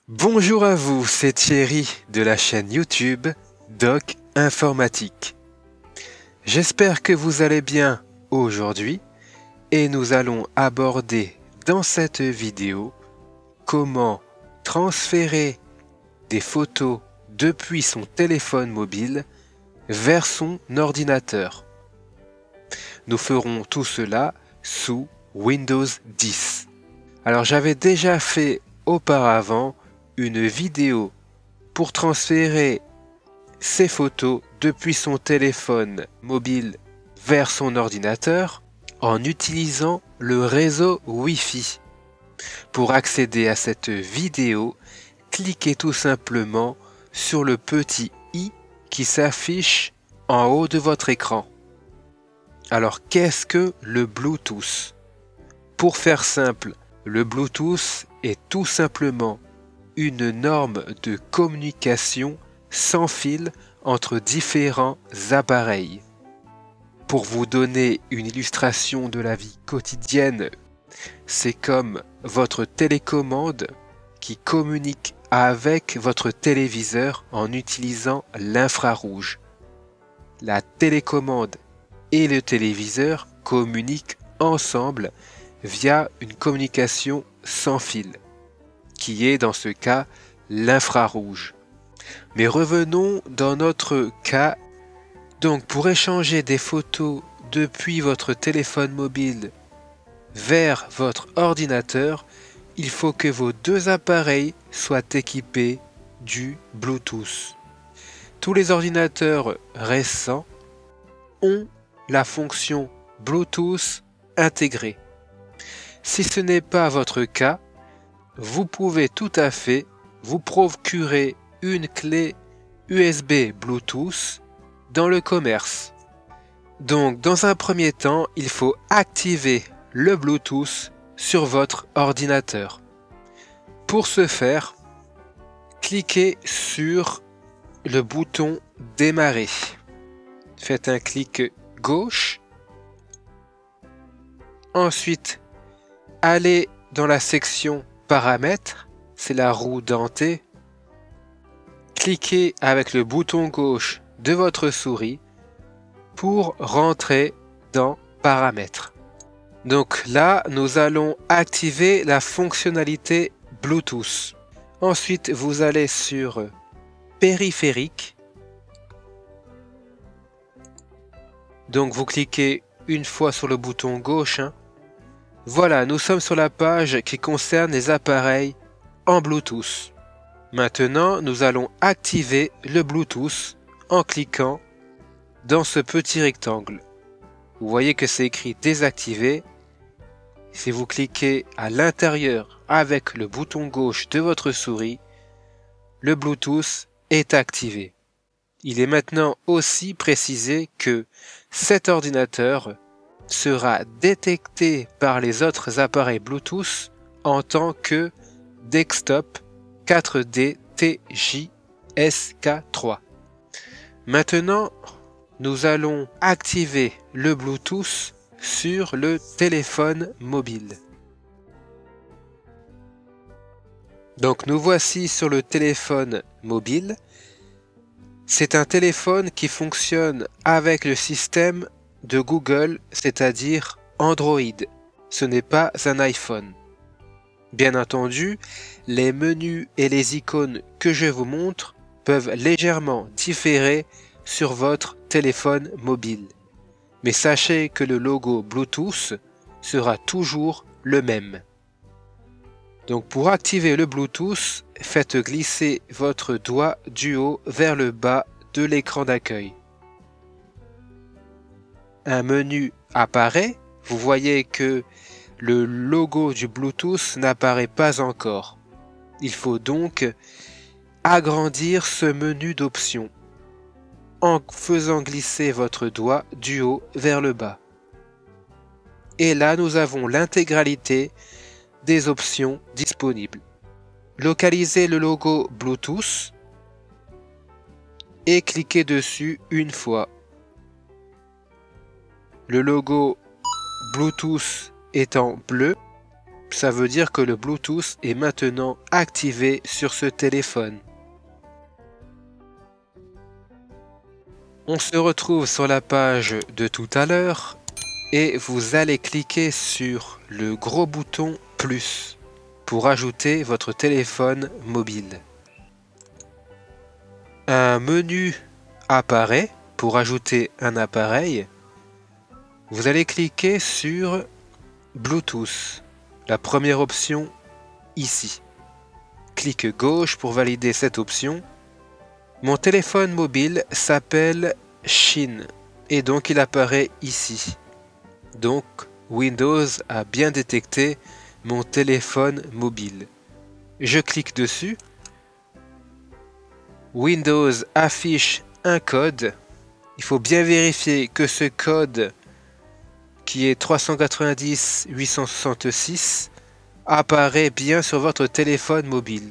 Bonjour à vous, c'est Thierry de la chaîne YouTube Doc Informatique. J'espère que vous allez bien aujourd'hui et nous allons aborder dans cette vidéo comment transférer des photos depuis son téléphone mobile vers son ordinateur. Nous ferons tout cela sous Windows 10. Alors j'avais déjà fait auparavant une vidéo pour transférer ses photos depuis son téléphone mobile vers son ordinateur en utilisant le réseau Wi-Fi. Pour accéder à cette vidéo, cliquez tout simplement sur le petit i qui s'affiche en haut de votre écran. Alors qu'est-ce que le Bluetooth? Pour faire simple, le Bluetooth est tout simplement une norme de communication sans fil entre différents appareils. Pour vous donner une illustration de la vie quotidienne, c'est comme votre télécommande qui communique avec votre téléviseur en utilisant l'infrarouge. La télécommande et le téléviseur communiquent ensemble via une communication sans fil, qui est dans ce cas l'infrarouge. Mais revenons dans notre cas. Donc pour échanger des photos depuis votre téléphone mobile vers votre ordinateur, il faut que vos deux appareils soient équipés du Bluetooth. Tous les ordinateurs récents ont la fonction Bluetooth intégrée. Si ce n'est pas votre cas, vous pouvez tout à fait vous procurer une clé USB Bluetooth dans le commerce. Donc, dans un premier temps, il faut activer le Bluetooth sur votre ordinateur. Pour ce faire, cliquez sur le bouton Démarrer. Faites un clic gauche. Ensuite, allez dans la section Paramètres, c'est la roue dentée. Cliquez avec le bouton gauche de votre souris pour rentrer dans Paramètres. Donc là, nous allons activer la fonctionnalité Bluetooth. Ensuite, vous allez sur Périphérique. Donc vous cliquez une fois sur le bouton gauche. Voilà, nous sommes sur la page qui concerne les appareils en Bluetooth. Maintenant, nous allons activer le Bluetooth en cliquant dans ce petit rectangle. Vous voyez que c'est écrit désactiver. Si vous cliquez à l'intérieur avec le bouton gauche de votre souris, le Bluetooth est activé. Il est maintenant aussi précisé que cet ordinateur sera détecté par les autres appareils Bluetooth en tant que desktop 4D TJSK3. Maintenant, nous allons activer le Bluetooth sur le téléphone mobile. Donc nous voici sur le téléphone mobile. C'est un téléphone qui fonctionne avec le système de Google, c'est-à-dire Android. Ce n'est pas un iPhone. Bien entendu, les menus et les icônes que je vous montre peuvent légèrement différer sur votre téléphone mobile. Mais sachez que le logo Bluetooth sera toujours le même. Donc pour activer le Bluetooth, faites glisser votre doigt du haut vers le bas de l'écran d'accueil. Un menu apparaît. Vous voyez que le logo du Bluetooth n'apparaît pas encore. Il faut donc agrandir ce menu d'options en faisant glisser votre doigt du haut vers le bas. Et là, nous avons l'intégralité des options disponibles. Localisez le logo Bluetooth et cliquez dessus une fois. Le logo Bluetooth est en bleu. Ça veut dire que le Bluetooth est maintenant activé sur ce téléphone. On se retrouve sur la page de tout à l'heure et vous allez cliquer sur le gros bouton plus pour ajouter votre téléphone mobile. Un menu apparaît pour ajouter un appareil. Vous allez cliquer sur Bluetooth, la première option ici. Clic gauche pour valider cette option. Mon téléphone mobile s'appelle Chine et donc il apparaît ici. Donc Windows a bien détecté mon téléphone mobile. Je clique dessus. Windows affiche un code. Il faut bien vérifier que ce code qui est 390 866 apparaît bien sur votre téléphone mobile.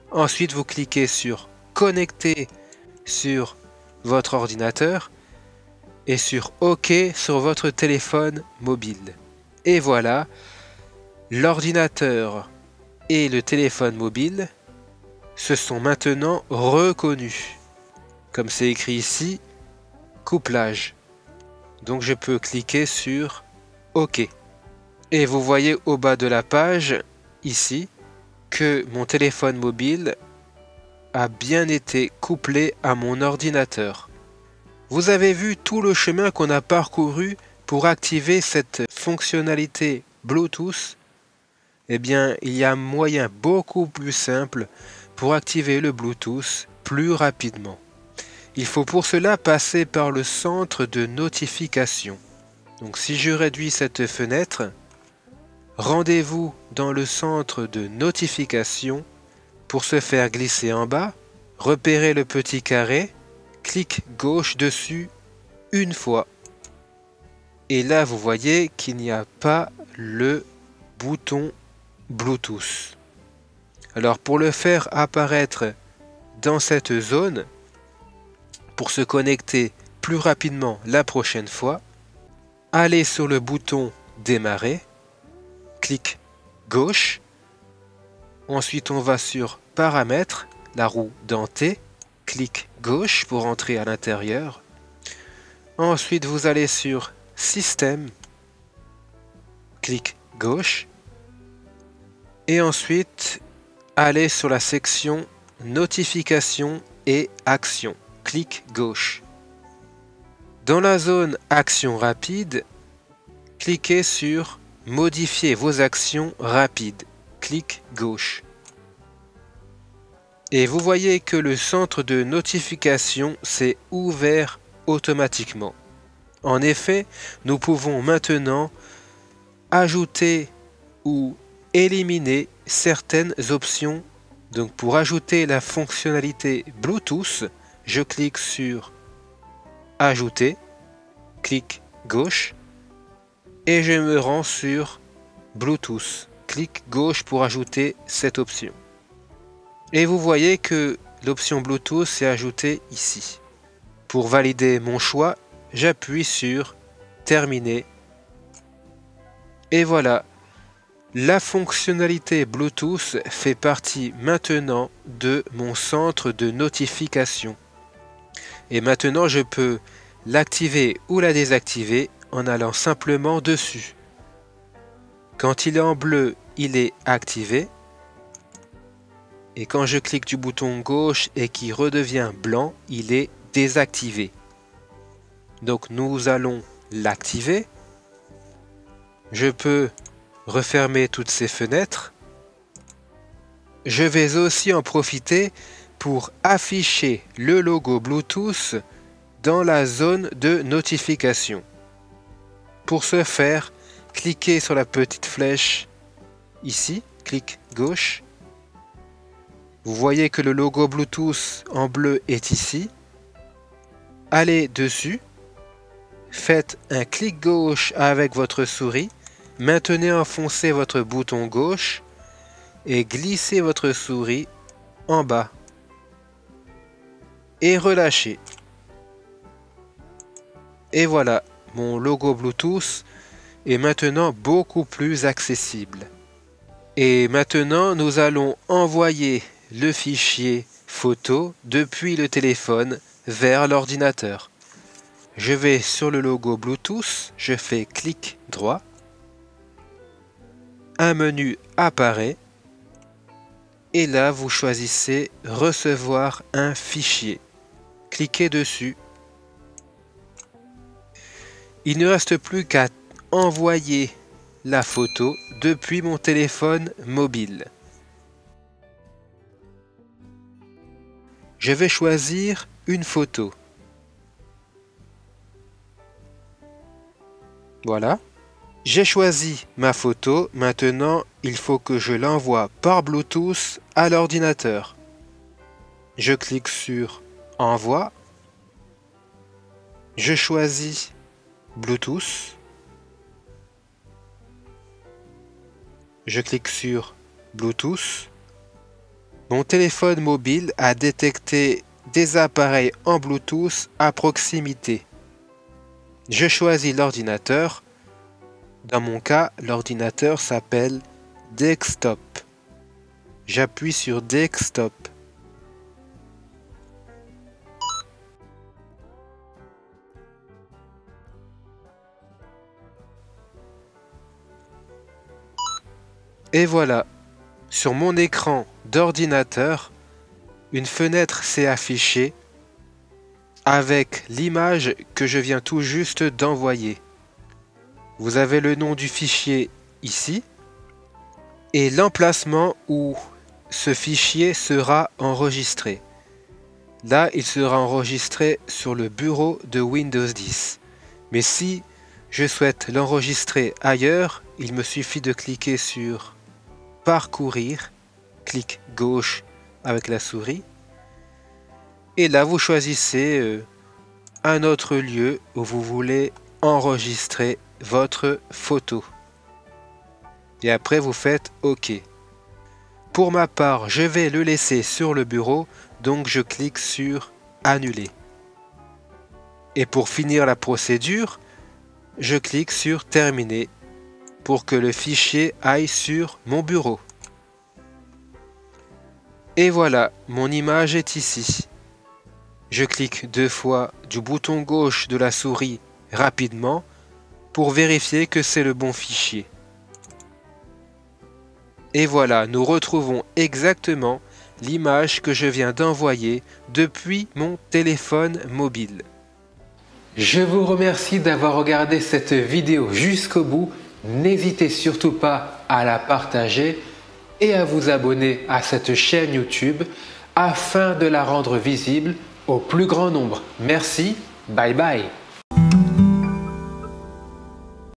Ensuite, vous cliquez sur Connecter sur votre ordinateur et sur OK sur votre téléphone mobile. Et voilà, l'ordinateur et le téléphone mobile se sont maintenant reconnus. Comme c'est écrit ici, couplage. Donc je peux cliquer sur OK. Et vous voyez au bas de la page, ici, que mon téléphone mobile a bien été couplé à mon ordinateur. Vous avez vu tout le chemin qu'on a parcouru pour activer cette fonctionnalité Bluetooth. Eh bien, il y a un moyen beaucoup plus simple pour activer le Bluetooth plus rapidement. Il faut pour cela passer par le centre de notification. Donc si je réduis cette fenêtre, rendez-vous dans le centre de notification pour se faire glisser en bas, repérez le petit carré, clic gauche dessus une fois. Et là vous voyez qu'il n'y a pas le bouton Bluetooth. Alors pour le faire apparaître dans cette zone, pour se connecter plus rapidement la prochaine fois, allez sur le bouton démarrer, clic gauche, ensuite on va sur paramètres, la roue dentée, clic gauche pour entrer à l'intérieur, ensuite vous allez sur système, clic gauche, et ensuite allez sur la section notification et action. Clic gauche. Dans la zone action rapide, cliquez sur modifier vos actions rapides. Clic gauche. Et vous voyez que le centre de notification s'est ouvert automatiquement. En effet, nous pouvons maintenant ajouter ou éliminer certaines options. Donc pour ajouter la fonctionnalité Bluetooth, je clique sur Ajouter, clic gauche, et je me rends sur Bluetooth. Clic gauche pour ajouter cette option. Et vous voyez que l'option Bluetooth est ajoutée ici. Pour valider mon choix, j'appuie sur Terminer. Et voilà, la fonctionnalité Bluetooth fait partie maintenant de mon centre de notification. Et maintenant, je peux l'activer ou la désactiver en allant simplement dessus. Quand il est en bleu, il est activé. Et quand je clique du bouton gauche et qu'il redevient blanc, il est désactivé. Donc nous allons l'activer. Je peux refermer toutes ces fenêtres. Je vais aussi en profiter pour afficher le logo Bluetooth dans la zone de notification. Pour ce faire, cliquez sur la petite flèche ici, clic gauche. Vous voyez que le logo Bluetooth en bleu est ici. Allez dessus, faites un clic gauche avec votre souris, maintenez enfoncé votre bouton gauche et glissez votre souris en bas. Et relâchez. Et voilà, mon logo Bluetooth est maintenant beaucoup plus accessible. Et maintenant, nous allons envoyer le fichier photo depuis le téléphone vers l'ordinateur. Je vais sur le logo Bluetooth, je fais clic droit. Un menu apparaît. Et là, vous choisissez recevoir un fichier. Cliquez dessus. Il ne reste plus qu'à envoyer la photo depuis mon téléphone mobile. Je vais choisir une photo. Voilà. J'ai choisi ma photo. Maintenant, il faut que je l'envoie par Bluetooth à l'ordinateur. Je clique sur Envoi. Je choisis Bluetooth. Je clique sur Bluetooth. Mon téléphone mobile a détecté des appareils en Bluetooth à proximité. Je choisis l'ordinateur. Dans mon cas, l'ordinateur s'appelle Desktop. J'appuie sur Desktop. Et voilà, sur mon écran d'ordinateur, une fenêtre s'est affichée avec l'image que je viens tout juste d'envoyer. Vous avez le nom du fichier ici et l'emplacement où ce fichier sera enregistré. Là, il sera enregistré sur le bureau de Windows 10. Mais si je souhaite l'enregistrer ailleurs, il me suffit de cliquer sur Parcourir, clic gauche avec la souris. Et là, vous choisissez un autre lieu où vous voulez enregistrer votre photo. Et après, vous faites OK. Pour ma part, je vais le laisser sur le bureau, donc je clique sur Annuler. Et pour finir la procédure, je clique sur Terminer pour que le fichier aille sur mon bureau. Et voilà, mon image est ici. Je clique 2 fois du bouton gauche de la souris rapidement pour vérifier que c'est le bon fichier. Et voilà, nous retrouvons exactement l'image que je viens d'envoyer depuis mon téléphone mobile. Je vous remercie d'avoir regardé cette vidéo jusqu'au bout. N'hésitez surtout pas à la partager et à vous abonner à cette chaîne YouTube afin de la rendre visible au plus grand nombre. Merci, bye bye.